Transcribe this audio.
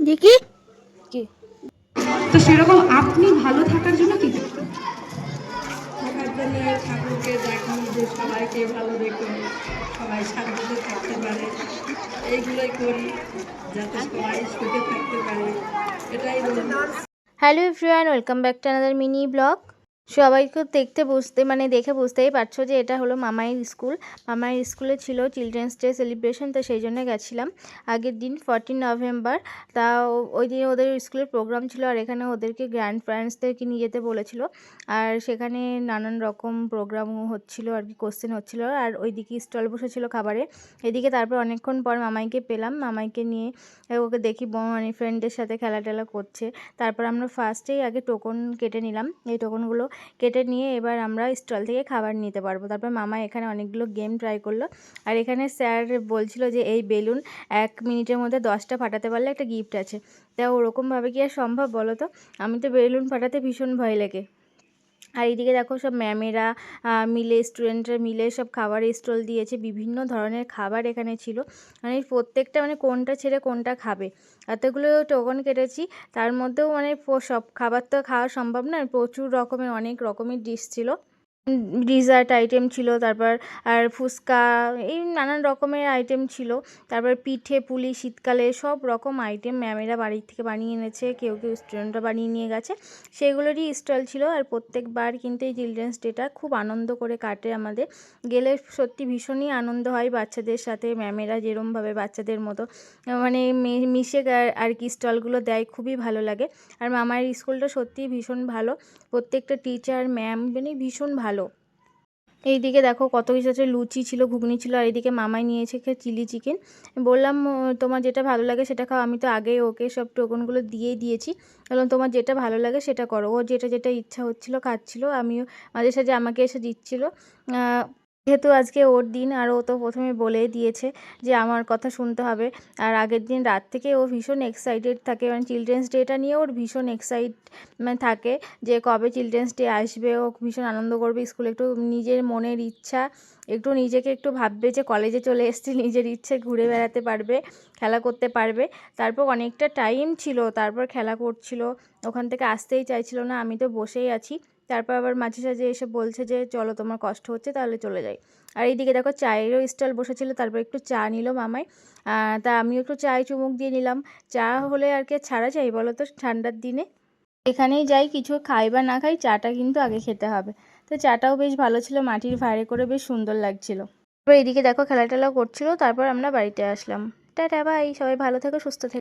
দেখি কি তো সেরকম আপনি ভালো থাকার জন্য কি থাকার জন্য ঠাকুরকে ডাকি যে সবাইকে ভালো রেখো, সবাই শান্তিতে থাকতে পারে, এইগুলোই করি যাতে সবাই সুখে থাকতে পারে, এটাই বলি। Hello everyone, welcome back to another mini blog. সবাইকে দেখে বুঝতেই পারছো যে এটা হলো মামাইয়ের স্কুল। মামাইয়ের স্কুলে ছিল চিলড্রেন্স ডে সেলিব্রেশন, তো সেই জন্য গেছিলাম আগের দিন 14 নভেম্বর। তা ওই দিন ওদের স্কুলের প্রোগ্রাম ছিল, আর এখানে ওদেরকে গ্র্যান্ড প্যারেন্টসদেরকে নিয়ে যেতে বলেছিল। আর সেখানে নানান রকম প্রোগ্রামও হচ্ছিল আর কি, কোশ্চেন হচ্ছিল, আর ওইদিকে স্টল বসেছিল খাবারে। এদিকে তারপর অনেকক্ষণ পর মামাইকে পেলাম। মামাইকে নিয়ে ওকে দেখি মানে ফ্রেন্ডদের সাথে খেলা টেলা করছে। তারপর আমরা ফার্স্টেই আগে টোকন কেটে নিলাম। এই টোকনগুলো কেটে নিয়ে এবার আমরা স্টল থেকে খাবার নিতে পারবো। তারপর মামা এখানে অনেকগুলো গেম ট্রাই করলো। আর এখানে স্যার বলছিল যে এই বেলুন 1 মিনিটের মধ্যে 10টা ফাটাতে পারলে একটা গিফট আছে। তা ওরকমভাবে কি আর সম্ভব বলো তো? আমি তো বেলুন ফাটাতে ভীষণ ভয় লাগে। আর এইদিকে দেখো সব ম্যামেরা মিলে, স্টুডেন্টরা মিলে সব খাবারের স্টল দিয়েছে। বিভিন্ন ধরনের খাবার এখানে ছিল, মানে প্রত্যেকটা মানে কোনটা ছেড়ে কোনটা খাবে। এতগুলো টোকন কেটেছি, তার মধ্যেও মানে সব খাবার তো খাওয়া সম্ভব না, প্রচুর রকমের অনেক রকমের ডিশ ছিল। ডিজার্ট আইটেম ছিল, তারপর আর ফুচকা, এই নানান রকমের আইটেম ছিল। তারপর পিঠে পুলি, শীতকালে সব রকম আইটেম ম্যামেরা বাড়ির থেকে বানিয়ে এনেছে, কেউ কেউ স্টুডেন্টরা বানিয়ে নিয়ে গেছে, সেগুলোরই স্টল ছিল। আর প্রত্যেকবার কিন্তু এই চিলড্রেন্স ডেটা খুব আনন্দ করে কাটে আমাদের। গেলে সত্যি ভীষণই আনন্দ হয় বাচ্চাদের সাথে। ম্যামেরা যেরমভাবে বাচ্চাদের মতো মানে মিশে আর কি স্টলগুলো দেয়, খুবই ভালো লাগে। আর মামার স্কুলটা সত্যিই ভীষণ ভালো, প্রত্যেকটা টিচার ম্যাম মানে ভীষণ ভালো। এইদিকে দেখো কত কিছু আছে, লুচি ছিল, ঘুগনি ছিল, আর এইদিকে মামাই নিয়েছে চিলি চিকেন। বললাম তোমার যেটা ভালো লাগে সেটা খাও। আমি তো আগেই ওকে সব টোকনগুলো দিয়েই দিয়েছি। বললাম তোমার যেটা ভালো লাগে সেটা করো। ও যেটা যেটা ইচ্ছা হচ্ছিলো খাচ্ছিল, আমিও মাঝে সাঝে আমাকে এসে দিচ্ছিলো। যেহেতু আজকে ওর দিন, আর ও তো প্রথমে বলেই দিয়েছে যে আমার কথা শুনতে হবে। আর আগের দিন রাত থেকে ও ভীষণ এক্সাইটেড থাকে, মানে চিলড্রেন্স ডেটা নিয়ে ওর ভীষণ মানে থাকে যে কবে চিলড্রেন্স ডে আসবে। ও ভীষণ আনন্দ করবে স্কুলে, একটু নিজের মনের ইচ্ছা, একটু নিজেকে একটু ভাববে যে কলেজে চলে এসেছি, নিজের ইচ্ছে ঘুরে বেড়াতে পারবে, খেলা করতে পারবে। তারপর অনেকটা টাইম ছিল, তারপর খেলা করছিল, ওখান থেকে আসতেই চাইছিল না। আমি তো বসেই আছি। তারপর আবার মাঝে সাঝে এসে বলছে যে চলো তোমার কষ্ট হচ্ছে তাহলে চলে যাই। আর এইদিকে দেখো চায়েরও স্টল বসেছিল, তারপর একটু চা নিল মামাই। তা আমিও একটু চায়ে চুমুক দিয়ে নিলাম। চা হলে আর কি ছাড়া চাই বলো তো ঠান্ডার দিনে? এখানেই যাই কিছু খাই বা না খাই, চাটা কিন্তু আগে খেতে হবে। তো চাটাও বেশ ভালো ছিল, মাটির ভাঁড়ে করে বেশ সুন্দর লাগছিল। তারপর এদিকে দেখো খেলা টেলা করছিল, তারপর আমরা বাড়িতে আসলাম। টাটা বাই, সবাই ভালো থেকো, সুস্থ থেকো।